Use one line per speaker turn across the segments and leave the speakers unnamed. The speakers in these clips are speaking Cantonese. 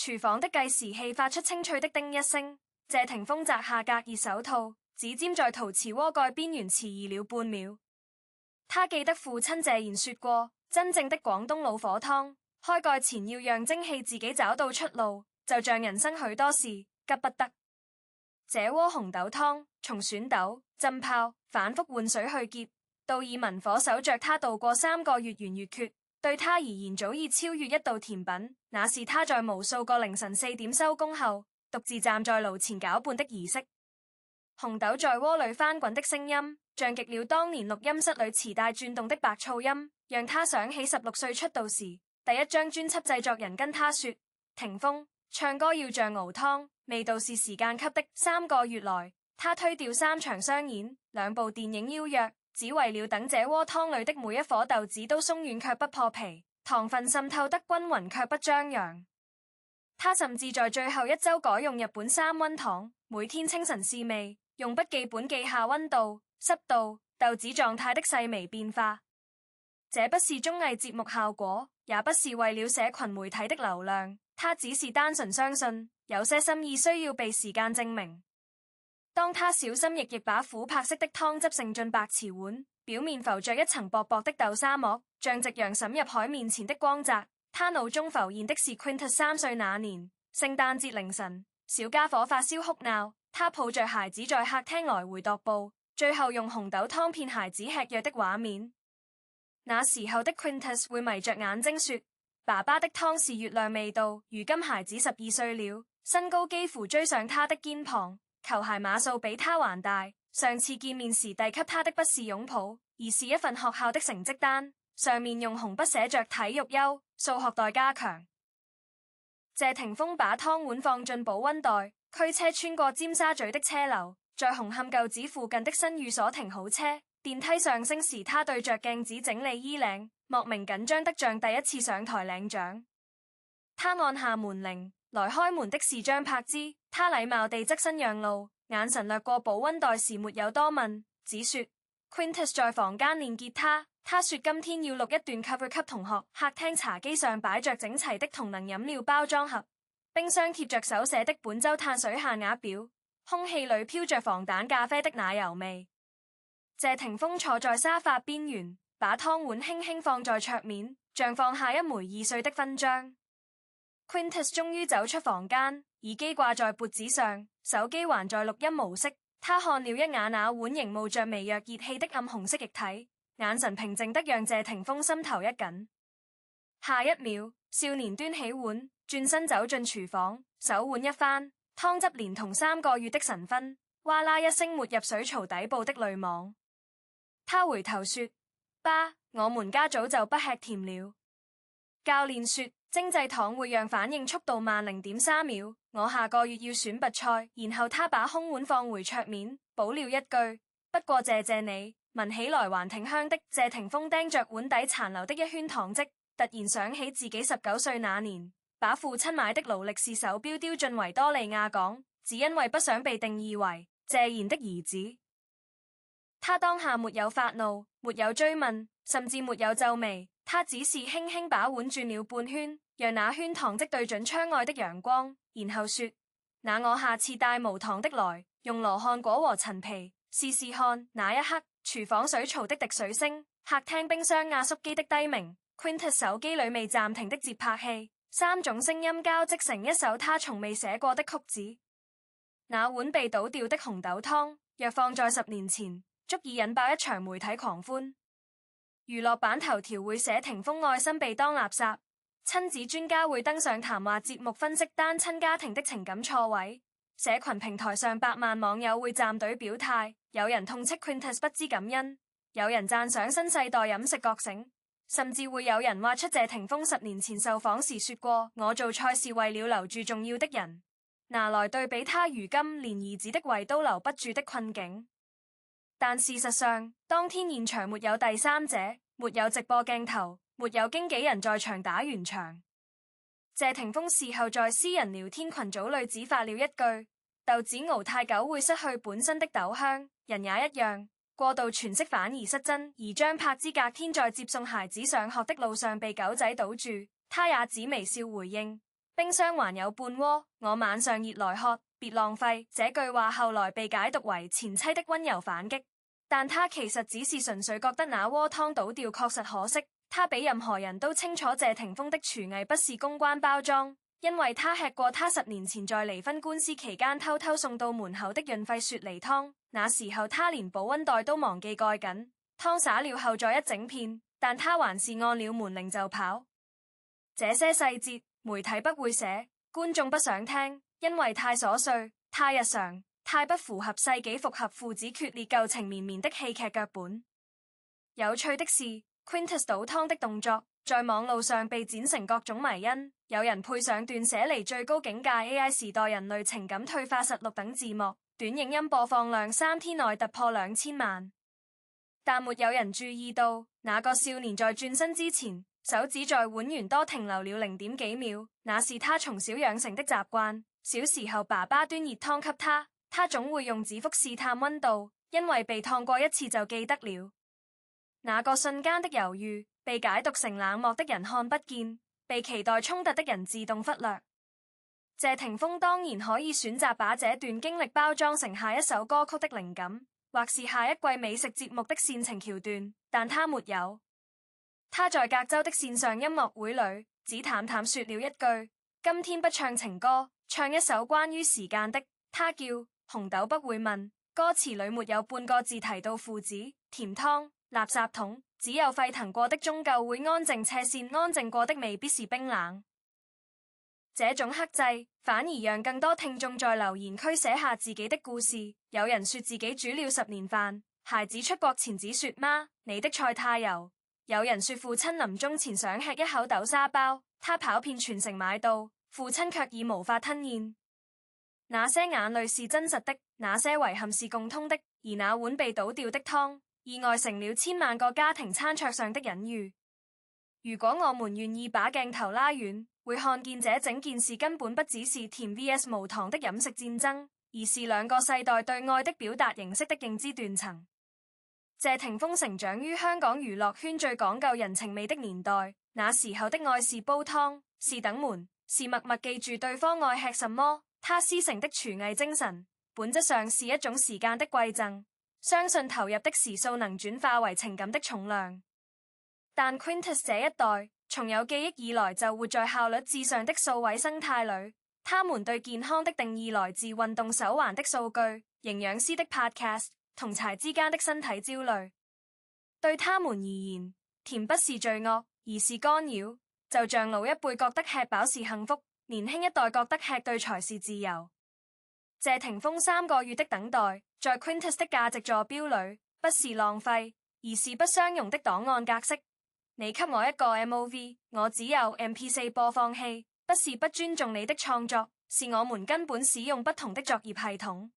廚房的計時器發出清脆的叮一聲，謝霆鋒摘下隔熱手套，指尖在陶瓷鍋蓋邊緣遲疑了半秒。他記得父親謝賢說過，真正的廣東老火湯，開蓋前要讓蒸汽自己找到出路，就像人生許多事，急不得。這鍋紅豆湯，從選豆、浸泡、反覆換水去結，到以文火守着它度過3個月圓月缺，對他而言早已超越一道甜品。那是他在無數個凌晨4點收工後，獨自站在爐前攪拌的儀式。紅豆在鍋裏翻滾的聲音，像極了當年錄音室裏磁帶轉動的白噪音，讓他想起16歲出道時，第一張專輯製作人跟他說：霆鋒，唱歌要像熬湯，味道是時間給的。3個月來，他推掉3場商演、2部電影邀約，只為了等這鍋湯裏的每一顆豆子都鬆軟卻不破皮，糖分滲透得均勻卻不張揚。他甚至在最後1周改用日本3溫糖，每天清晨試味，用筆記本記下溫度、濕度、豆子狀態的細微變化。這不是綜藝節目效果，也不是為了社群媒體的流量，他只是單純相信有些心意需要被時間證明。當他小心翼翼把琥珀色的湯汁盛進白瓷碗，表面浮着一層薄薄的豆沙膜，像夕陽滲入海面前的光澤。他腦中浮現的是 Quintus 3歲那年聖誕節凌晨，小家伙發燒哭鬧，他抱着孩子在客廳來回踱步，最後用紅豆湯騙孩子吃藥的畫面。那時候的 Quintus 會迷着眼睛說：爸爸的湯是月亮味道。如今孩子12歲了，身高幾乎追上他的肩膀，球鞋碼數比他還大。上次見面時遞給他的不是擁抱，而是一份學校的成績單，上面用紅筆寫着體育優，數學待加強。謝霆鋒把湯碗放進保溫袋，驅車穿過尖沙咀的車流，在紅磡舊址附近的新寓所停好車。電梯上升時，他對着鏡子整理衣領，莫名緊張得像第一次上台領獎。他按下門鈴，來開門的是張柏芝，他禮貌地側身讓路，眼神掠過保溫袋時沒有多問，只說 Quintus 在房間練吉他。他說今天要錄一段 cover 給同學。客廳茶几上擺着整齊的同能飲料包裝盒，冰箱貼着手寫的本周碳水限額表，空氣裏飄着防彈咖啡的奶油味。謝霆鋒坐在沙發邊緣，把湯碗輕輕放在桌面，像放下一枚易碎的勳章。Quintus 終於走出房間，耳機掛在脖子上，手機還在錄音模式。他看了一眼那碗凝冒着微弱熱氣的暗紅色液體，眼神平靜得讓謝霆鋒心頭一緊。下一秒，少年端起碗，轉身走進廚房，手腕一翻，湯汁連同3個月的晨昏，嘩啦一聲沒入水槽底部的濾網。他回頭說：爸，我們家早就不吃甜了。教練說精製糖會讓反應速度慢0.3秒。我下個月要選拔賽。然後他把空碗放回桌面，補了一句：不過謝謝你。聞起來還挺香的。謝霆鋒盯着碗底殘留的一圈糖漬，突然想起自己19歲那年，把父親買的勞力士手錶丟進維多利亞港，只因為不想被定義為謝賢的兒子。他當下沒有發怒，沒有追問，甚至沒有皺眉，他只是輕輕把碗轉了半圈，讓那圈糖漬對準窗外的陽光，然後說：那我下次帶無糖的來，用羅漢果和陳皮試試看。那一刻，廚房水槽的滴水聲，客廳冰箱壓縮機的低鳴，Quintus 手機裏未暫停的節拍器，3種聲音交織成一首他從未寫過的曲子。那碗被倒掉的紅豆湯，若放在10年前，足以引爆一場媒體狂歡。娛樂版頭條會寫霆鋒愛心被當垃圾，親子專家會登上談話節目分析單親家庭的情感錯位。社群平台上百萬網友會站隊表態，有人痛斥 Quintus 不知感恩，有人讚賞新世代飲食覺醒，甚至會有人挖出謝霆鋒10年前受訪時說過：我做菜是為了留住重要的人，拿來對比他如今連兒子的胃都留不住的困境。但事實上，當天現場沒有第三者，沒有直播鏡頭，沒有經紀人在場打圓場。謝霆鋒事後在私人聊天群組裏只發了一句：豆子熬太久會失去本身的豆香，人也一樣，過度詮釋反而失真。而張柏芝隔天在接送孩子上學的路上被狗仔堵住，他也只微笑回應：冰箱還有半鍋，我晚上熱來喝，別浪費。這句話後來被解讀為前妻的溫柔反擊，但他其實只是純粹覺得那鍋湯倒掉確實可惜。他比任何人都清楚謝霆鋒的廚藝不是公關包裝，因為他吃過他10年前在離婚官司期間偷偷送到門口的潤肺雪梨湯，那時候他連保溫袋都忘記蓋緊，湯灑了後再一整片，但他還是按了門鈴就跑。這些細節媒體不會寫，觀眾不想聽，因為太瑣碎、太日常、太不符合世紀復合父子決裂舊情綿綿的戲劇腳本。有趣的是，Quintus 倒湯的動作在網路上被剪成各種迷因，有人配上斷捨離最高境界 AI 時代人類情感退化實錄等字幕，短影音播放量3天內突破2000萬。但沒有人注意到，那個少年在轉身之前，手指在碗緣多停留了0點幾秒，那是他從小養成的習慣。小時候爸爸端熱湯給他，他總會用指腹試探溫度，因為被燙過一次就記得了。那個瞬間的猶豫被解讀成冷漠的人看不見，被期待衝突的人自動忽略。謝霆鋒當然可以選擇把這段經歷包裝成下一首歌曲的靈感，或是下一季美食節目的煽情橋段，但他沒有。他在隔周的線上音樂會裏只淡淡說了一句：今天不唱情歌，唱一首關於時間的。他叫紅豆不會問，歌詞裏沒有半個字提到父子、甜湯、垃圾桶，只有沸騰過的終究會安靜斜線，安靜過的未必是冰冷。這種克制反而讓更多聽眾在留言區寫下自己的故事。有人說自己煮了10年飯，孩子出國前只說媽，你的菜太油。有人說父親臨終前想吃一口豆沙包，他跑遍全城買到，父親卻已無法吞咽。那些眼淚是真實的，那些遺憾是共通的，而那碗被倒掉的湯，意外成了千萬個家庭餐桌上的隱喻。如果我們願意把鏡頭拉遠，會看見這整件事根本不只是甜 vs 無糖的飲食戰爭，而是兩個世代對愛的表達形式的認知斷層。謝霆鋒成長於香港娛樂圈最講究人情味的年代，那時候的愛是煲湯，是等門，是默默記住對方愛吃什麼。他師承的廚藝精神，本質上是一種時間的饋贈，相信投入的時數能轉化為情感的重量。但 Quintus 這一代，從有記憶以來就活在效率至上的數位生態裏，他們對健康的定義來自運動手環的數據、營養師的 podcast。同柴之間的身體焦慮，對他們而言，甜不是罪惡，而是干擾。就像老一輩覺得吃飽是幸福，年輕一代覺得吃對才是自由。謝霆鋒3個月的等待，在 Quintus 的價值坐標裏，不是浪費，而是不相容的檔案格式。你給我一個 MOV，我只有 MP4 播放器，不是不尊重你的創作，是我們根本使用不同的作業系統。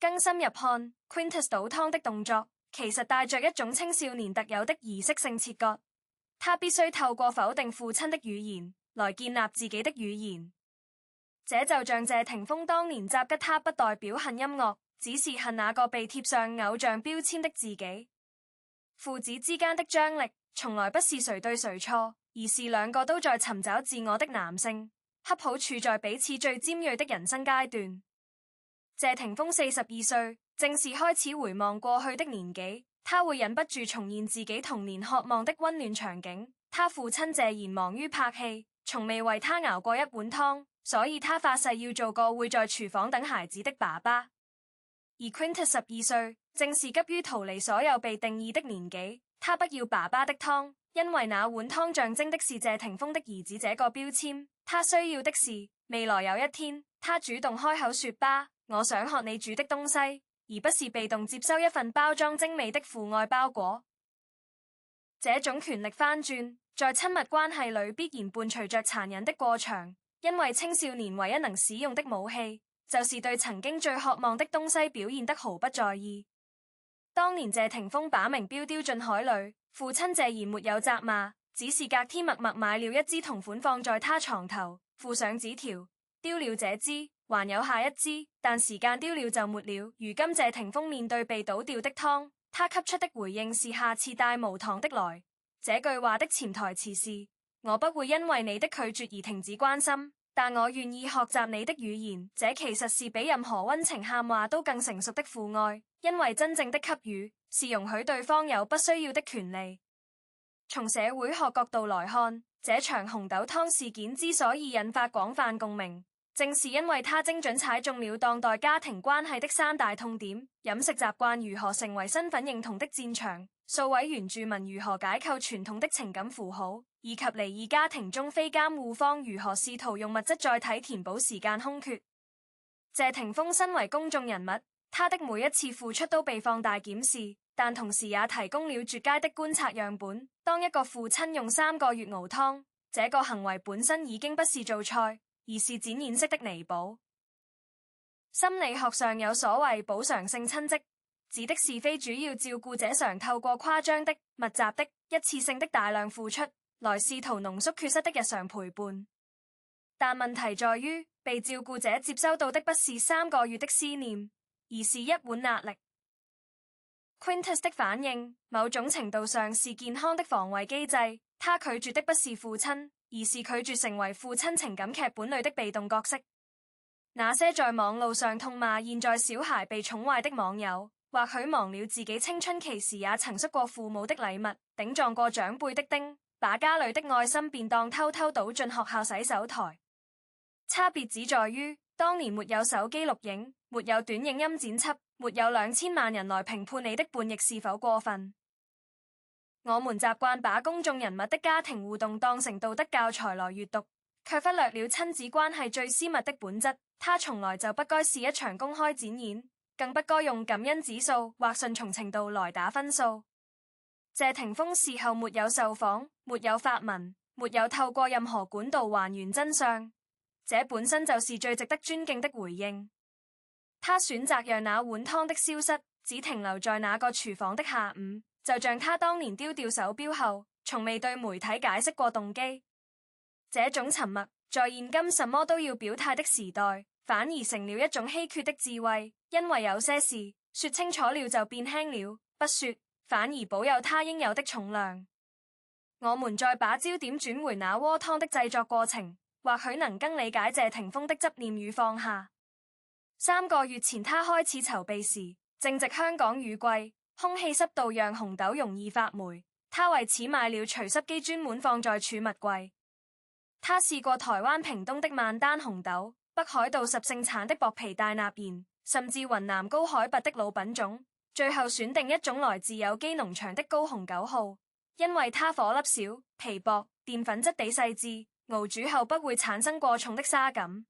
更深入看 ，Quintus 倒湯的動作其實帶着一種青少年特有的儀式性切割。他必須透過否定父親的語言來建立自己的語言。這就像謝霆鋒當年襲擊他，不代表恨音樂，只是恨那個被貼上偶像標籤的自己。父子之間的張力從來不是誰對誰錯，而是兩個都在尋找自我的男性，恰好處在彼此最尖銳的人生階段。謝霆鋒42歲，正是開始回望過去的年紀，他會忍不住重現自己童年渴望的溫暖場景。他父親謝賢忙於拍戲，從未為他熬過一碗湯，所以他發誓要做個會在廚房等孩子的爸爸。而 Quintus 12歲，正是急於逃離所有被定義的年紀，他不要爸爸的湯，因為那碗湯象徵的是謝霆鋒的兒子這個標籤。他需要的是未來有一天，他主動開口說爸，我想學你煮的東西，而不是被動接收一份包裝精美的父愛包裹。這種權力翻轉，在親密關係裏必然伴隨着殘忍的過場，因為青少年唯一能使用的武器，就是對曾經最渴望的東西表現得毫不在意。當年謝霆鋒把名標丟進海裏，父親謝賢沒有責罵，只是隔天默默買了一支同款放在他床頭，附上紙條，丟了這支，還有下一支，但時間丟了就沒了。如今謝霆鋒面對被倒掉的湯，他給出的回應是下次帶無糖的來。這句話的潛台詞是我不會因為你的拒絕而停止關心，但我願意學習你的語言。這其實是比任何溫情喊話都更成熟的父愛，因為真正的給予是容許對方有不需要的權利。從社會學角度來看，這場紅豆湯事件之所以引發廣泛共鳴，正是因為它精準踩中了當代家庭關係的三大痛點：飲食習慣如何成為身份認同的戰場，數位原住民如何解構傳統的情感符號，以及離異家庭中非監護方如何試圖用物質載體填補時間空缺。謝霆鋒身為公眾人物，他的每一次付出都被放大檢視，但同時也提供了絕佳的觀察樣本。當一個父親用3個月熬湯，這個行為本身已經不是做菜，而是展演式的彌補。心理學上有所謂補償性親職，指的是非主要照顧者常透過誇張的、密集的、一次性的大量付出，來試圖濃縮缺失的日常陪伴。但問題在於，被照顧者接收到的不是3個月的思念，而是一碗壓力。Quintus 的反應，某種程度上是健康的防衛機制。他拒絕的不是父親，而是拒絕成為父親情感劇本裡的被動角色。那些在網路上痛罵現在小孩被寵壞的網友，或許忘了自己青春期時也曾摔過父母的禮物，頂撞過長輩的釘，把家裡的愛心便當偷偷倒進學校洗手台。差別只在於，當年沒有手機錄影，沒有短影音剪輯，沒有2000萬人來評判你的叛逆是否過分。我們習慣把公眾人物的家庭互動當成道德教材來閱讀，卻忽略了親子關係最私密的本質。它從來就不該是一場公開展演，更不該用感恩指數或順從程度來打分數。謝霆鋒事後沒有受訪，沒有發文，沒有透過任何管道還原真相，這本身就是最值得尊敬的回應。他選擇讓那碗湯的消失只停留在那個廚房的下午，就像他當年丟掉手錶後，從未對媒體解釋過動機。這種沉默，在現今什麼都要表態的時代，反而成了一種稀缺的智慧。因為有些事說清楚了就變輕了，不說反而保有它應有的重量。我們再把焦點轉回那鍋湯的製作過程，或許能更理解謝霆鋒的執念與放下。3個月前他開始籌備時，正值香港雨季，空氣濕度讓紅豆容易發霉。他為此買了除濕機，專門放在儲物櫃。他試過台灣屏東的萬丹紅豆、北海道十勝產的薄皮大納言，甚至雲南高海拔的老品種，最後選定一種來自有機農場的高雄9號，因為它顆粒小、皮薄、澱粉質地細緻，熬煮後不會產生過重的沙感。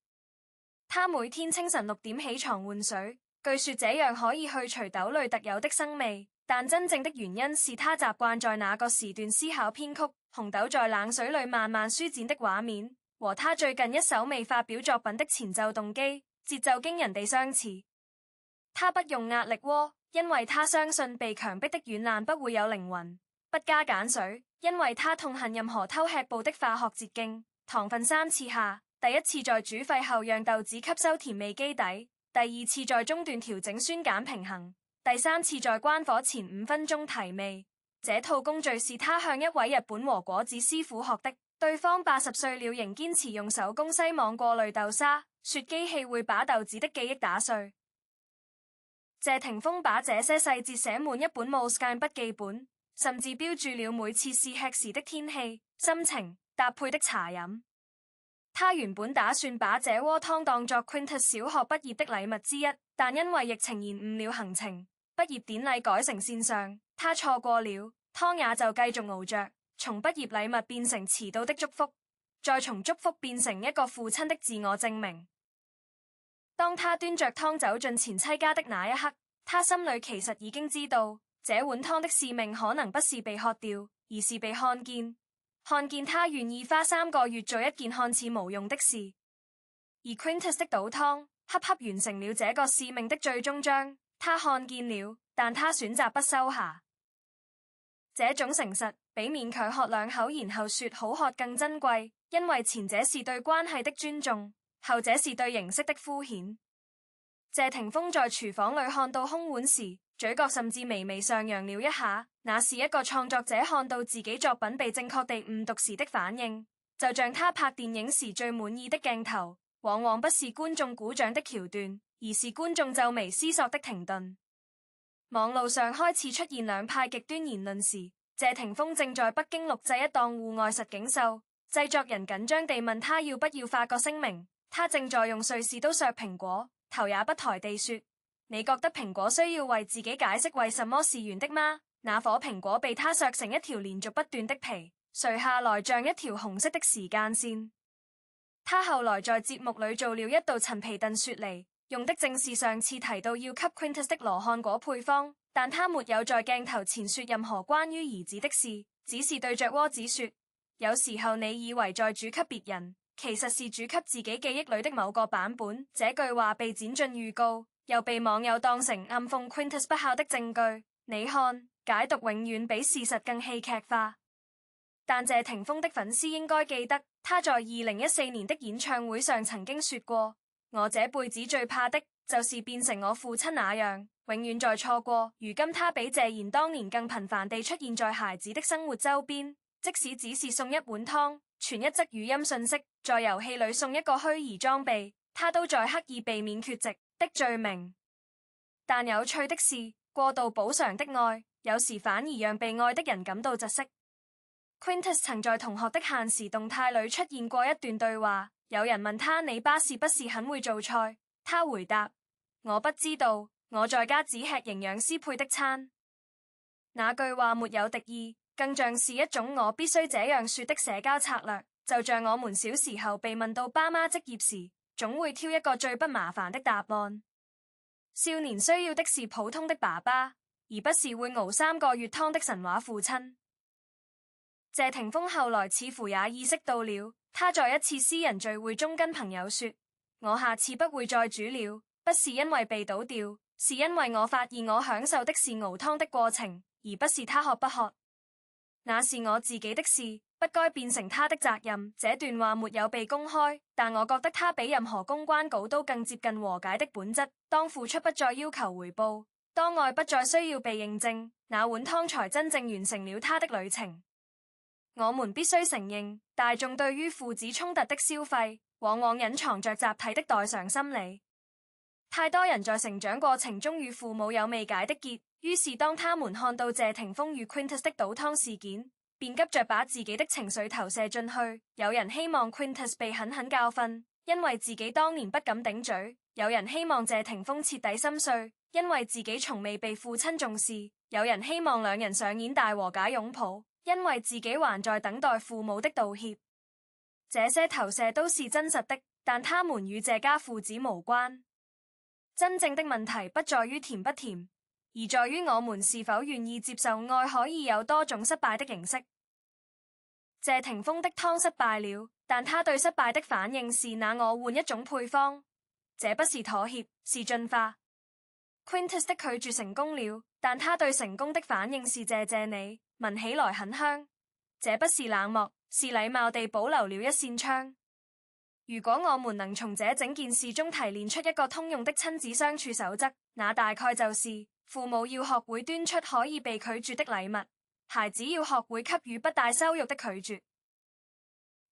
他每天清晨6點起床換水，據說這樣可以去除豆類特有的生味，但真正的原因是他習慣在那個時段思考編曲紅豆在冷水裡慢慢舒展的畫面，和他最近一首未發表作品的前奏動機節奏驚人地相似。他不用壓力鍋，因為他相信被強迫的軟爛不會有靈魂；不加鹼水，因為他痛恨任何偷吃步的化學捷徑。糖分3次下，第一次在煮沸後讓豆子吸收甜味基底，第二次在中段調整酸鹼平衡，第三次在關火前5分鐘提味。這套工序是他向一位日本和果子師傅學的，對方80歲了仍堅持用手工篩網過濾豆沙，說機器會把豆子的記憶打碎。謝霆鋒把這些細節寫滿一本 Moleskine 筆記本，甚至標注了每次試吃時的天氣、心情、搭配的茶飲。他原本打算把這鍋湯當作 Quintus 小學畢業的禮物之一，但因為疫情延誤了行程，畢業典禮改成線上，他錯過了，湯也就繼續熬着，從畢業禮物變成遲到的祝福，再從祝福變成一個父親的自我證明。當他端着湯走進前妻家的那一刻，他心裡其實已經知道，這碗湯的使命可能不是被喝掉，而是被看見。看見他願意花3個月做一件看似無用的事，而 Quintus 的倒湯恰恰完成了這個使命的最終章。他看見了，但他選擇不收下。這種誠實比勉強喝2口然後說好喝更珍貴，因為前者是對關係的尊重，後者是對形式的敷衍。謝霆鋒在廚房裡看到空碗時，嘴角甚至微微上揚了一下。那是一個創作者看到自己作品被正確地誤讀時的反應。就像他拍電影時最滿意的鏡頭，往往不是觀眾鼓掌的橋段，而是觀眾皺眉思索的停頓。網路上開始出現兩派極端言論時，謝霆鋒正在北京錄製一檔戶外實景秀，製作人緊張地問他要不要發個聲明，他正在用瑞士刀削蘋果，頭也不抬地說：你覺得蘋果需要為自己解釋為什麼是圓的嗎？那顆蘋果被他削成一條連續不斷的皮，垂下來像一條紅色的時間線。他後來在節目裏做了一道陳皮燉雪梨，用的正是上次提到要給 Quintus 的羅漢果配方，但他沒有在鏡頭前說任何關於兒子的事，只是對着鍋子說：有時候你以為在煮給別人，其實是煮給自己記憶裏的某個版本。這句話被剪進預告，又被網友當成暗諷 Quintus 不孝的證據。你看，解讀永遠比事實更戲劇化。但謝霆鋒的粉絲應該記得，他在2014年的演唱會上曾經說過：我這輩子最怕的就是變成我父親那樣，永遠在錯過。如今他比謝賢當年更頻繁地出現在孩子的生活周邊，即使只是送一碗湯、傳一則語音訊息，在遊戲裏送一個虛擬裝備，他都在刻意避免缺席的罪名。但有趣的是，過度補償的愛，有時反而讓被愛的人感到窒息。Quintus 曾在同學的限時動態裏出現過一段對話，有人問他：你爸是不是很會做菜？他回答：我不知道，我在家只吃營養師配的餐。那句話沒有敵意，更像是一種我必須這樣說的社交策略。就像我們小時候被問到爸媽職業時，總會挑一個最不麻煩的答案。少年需要的是普通的爸爸，而不是會熬3個月湯的神話父親。謝霆鋒後來似乎也意識到了，他在一次私人聚會中跟朋友說：我下次不會再煮了，不是因為被倒掉，是因為我發現我享受的是熬湯的過程，而不是他喝不喝。那是我自己的事，不該變成他的責任。這段話沒有被公開，但我覺得他比任何公關稿都更接近和解的本質。當付出不再要求回報，當愛不再需要被認證，那碗湯才真正完成了他的旅程。我們必須承認，大眾對於父子衝突的消費，往往隱藏着集體的代償心理。太多人在成長過程中與父母有未解的結，於是當他們看到謝霆鋒與 Quintus 的倒湯事件，便急着把自己的情緒投射進去。有人希望 Quintus 被狠狠教訓，因為自己當年不敢頂嘴；有人希望謝霆鋒徹底心碎，因為自己從未被父親重視；有人希望兩人上演大和解擁抱，因為自己還在等待父母的道歉。這些投射都是真實的，但他們與謝家父子無關。真正的問題不在於甜不甜，而在於我們是否願意接受愛可以有多種失敗的形式。謝霆鋒的湯失敗了，但他對失敗的反應是：那我換一種配方。這不是妥協，是進化。Quintus 的拒絕成功了，但他對成功的反應是：謝謝你，聞起來很香。這不是冷漠，是禮貌地保留了一扇窗。如果我們能從這整件事中提煉出一個通用的親子相處守則，那大概就是：父母要學會端出可以被拒絕的禮物，孩子要學會給予不帶羞辱的拒絕。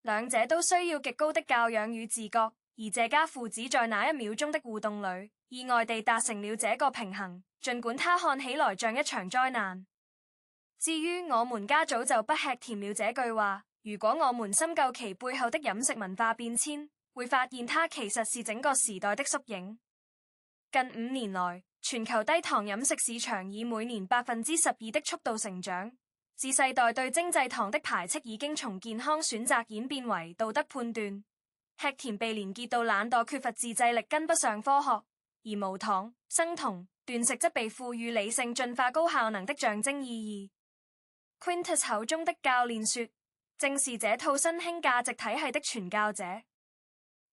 兩者都需要極高的教養與自覺，而謝家父子在那一秒鐘的互動裏，意外地達成了這個平衡，儘管它看起來像一場災難。至於我們家早就不吃甜了這句話，如果我們深究其背後的飲食文化變遷，會發現它其實是整個時代的縮影。近5年來，全球低糖飲食市場以每年12%的速度成長，自世代對精製糖的排斥已經從健康選擇演變為道德判斷。吃甜被連結到懶惰、缺乏自制力、跟不上科學，而無糖、生酮、斷食則被賦予理性、進化、高效能的象徵意義。Quintus 口中的教練說，正是這套新興價值體系的傳教者。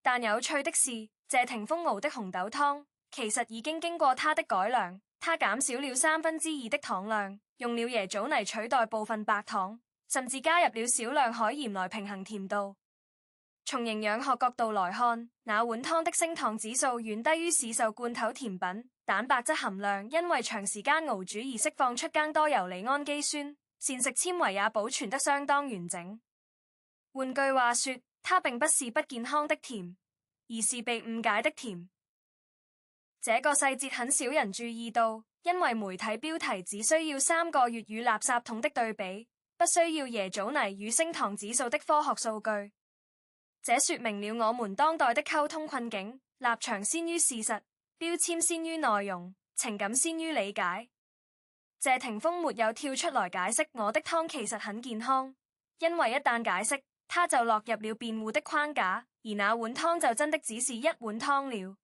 但有趣的是，謝霆鋒熬的紅豆湯其實已經經過他的改良，他減少了2/3的糖量，用了椰棗泥取代部分白糖，甚至加入了少量海鹽來平衡甜度。從營養學角度來看，那碗湯的升糖指數遠低於市售罐頭甜品，蛋白質含量因為長時間熬煮而釋放出更多游離氨基酸，膳食纖維也保存得相當完整。換句話說，它並不是不健康的甜，而是被誤解的甜。這個細節很少人注意到，因為媒體標題只需要3個月與垃圾桶的對比，不需要椰棗泥與升糖指數的科學數據。這說明了我們當代的溝通困境：立場先於事實，標籤先於內容，情感先於理解。謝霆鋒沒有跳出來解釋我的湯其實很健康，因為一旦解釋，他就落入了辯護的框架，而那碗湯就真的只是一碗湯了。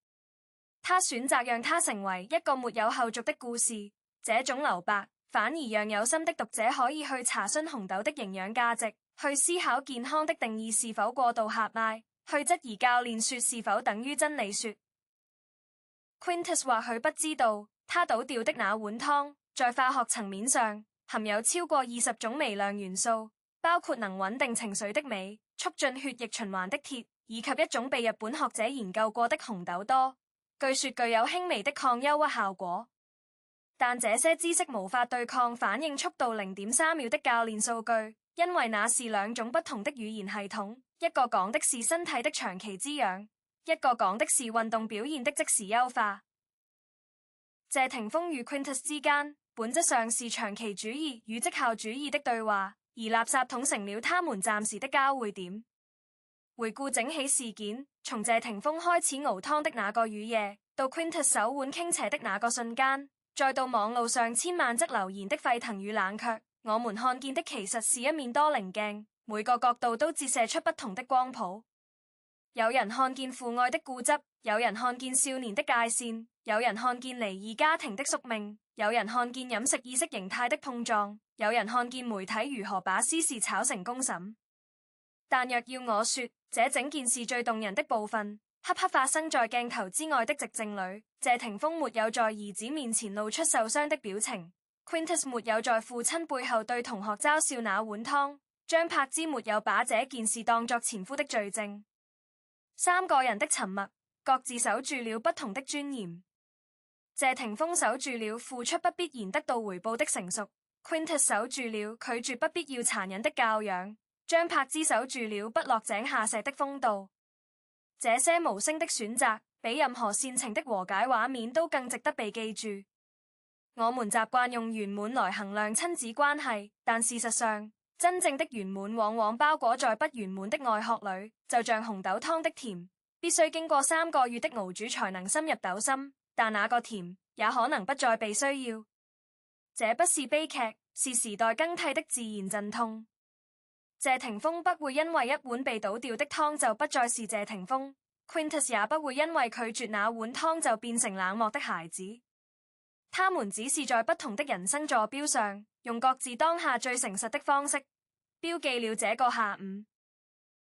他選擇讓它成為一個沒有後續的故事，這種留白反而讓有心的讀者可以去查詢紅豆的營養價值，去思考健康的定義是否過度狹隘，去質疑教練說是否等於真理說。Quintus 或許不知道，他倒掉的那碗湯在化學層面上含有超過20種微量元素，包括能穩定情緒的鎂、促進血液循環的鐵，以及一種被日本學者研究過的紅豆多，據說具有輕微的抗憂鬱效果。但這些知識無法對抗反應速度0.3秒的教練數據，因為那是兩種不同的語言系統，一個講的是身體的長期滋養，一個講的是運動表現的即時優化。謝霆鋒與 Quintus 之間本質上是長期主義與績效主義的對話，而垃圾桶成了他們暫時的交匯點。回顧整起事件，從謝霆鋒開始熬湯的那個雨夜，到 Quintus 手腕傾斜的那個瞬間，再到網路上千萬則留言的沸騰與冷卻，我們看見的其實是一面多棱鏡，每個角度都折射出不同的光譜。有人看見父愛的固執，有人看見少年的界線，有人看見離異家庭的宿命，有人看見飲食意識形態的碰撞，有人看見媒體如何把私事炒成公審。但若要我說，這整件事最動人的部分，恰恰發生在鏡頭之外的寂靜裏。謝霆鋒沒有在兒子面前露出受傷的表情， Quintus 沒有在父親背後對同學嘲笑那碗湯，張柏芝沒有把這件事當作前夫的罪證。三個人的沉默，各自守住了不同的尊嚴。謝霆鋒守住了付出不必然得到回報的成熟， Quintus 守住了拒絕不必要殘忍的教養，張柏芝守住了不落井下石的風度。這些無聲的選擇，比任何煽情的和解畫面都更值得被記住。我們習慣用圓滿來衡量親子關係，但事實上，真正的圓滿往往包裹在不圓滿的外殼裏。就像紅豆湯的甜，必須經過3個月的熬煮才能深入豆心，但那個甜也可能不再被需要。這不是悲劇，是時代更替的自然陣痛。謝霆鋒不會因為一碗被倒掉的湯就不再是謝霆鋒， Quintus 也不會因為拒絕那碗湯就變成冷漠的孩子。他們只是在不同的人生坐標上，用各自當下最誠實的方式標記了這個下午。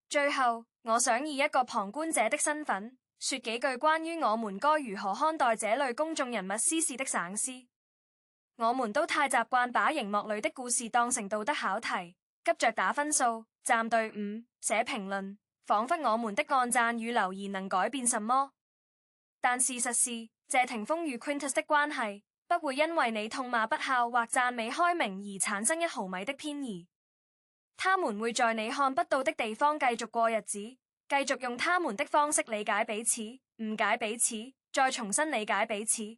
最後，我想以一個旁觀者的身份說幾句關於我們該如何看待這類公眾人物私事的省思。我們都太習慣把熒幕裏的故事當成道德考題，急着打分數、站隊伍、寫評論，仿佛我們的按讚與留言能改變什麼。但事實是，謝霆鋒與 Quintus 的關係不會因為你痛罵不孝或讚美開明而產生1毫米的偏移。他們會在你看不到的地方繼續過日子，繼續用他們的方式理解彼此、誤解彼此，再重新理解彼此。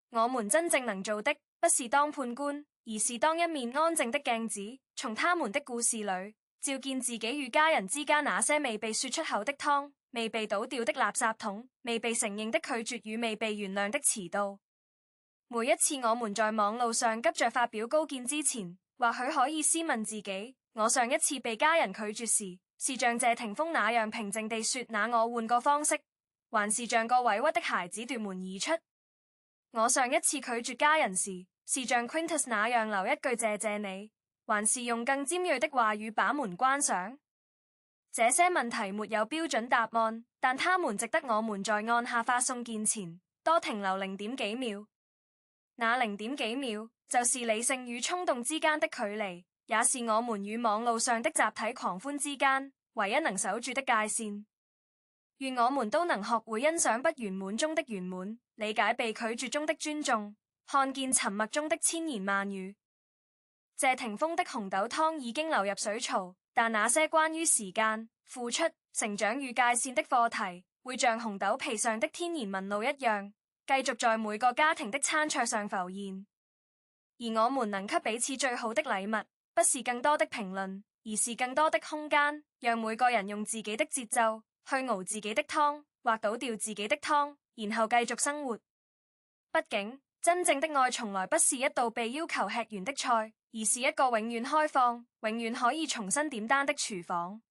我們真正能做的，不是當判官，而是當一面安靜的鏡子，從他們的故事裏，照見自己與家人之間那些未被說出口的湯，未被倒掉的垃圾桶，未被承認的拒絕與未被原諒的遲到。每一次我們在網路上急着發表高見之前，或許可以先問自己，我上一次被家人拒絕時，是像謝霆鋒那樣平靜地說那我換個方式，還是像個委屈的孩子奪門而出？我上一次拒絕家人時，是像 Quintus 那樣留一句謝謝你，還是用更尖銳的話語把門關上？這些問題沒有標準答案，但他們值得我們在按下發送鍵前多停留0點幾秒。那0點幾秒，就是理性與衝動之間的距離，也是我們與網路上的集體狂歡之間唯一能守住的界線。願我們都能學會欣賞不圓滿中的圓滿，理解被拒絕中的尊重，看見沉默中的千言萬語。謝霆鋒的紅豆湯已經流入水槽，但那些關於時間、付出、成長與界線的課題，會像紅豆皮上的天然紋路一樣，繼續在每個家庭的餐桌上浮現。而我們能給彼此最好的禮物，不是更多的評論，而是更多的空間，讓每個人用自己的節奏去熬自己的湯，或倒掉自己的湯，然後繼續生活。畢竟，真正的愛從來不是一道被要求吃完的菜，而是一個永遠開放、永遠可以重新點單的廚房。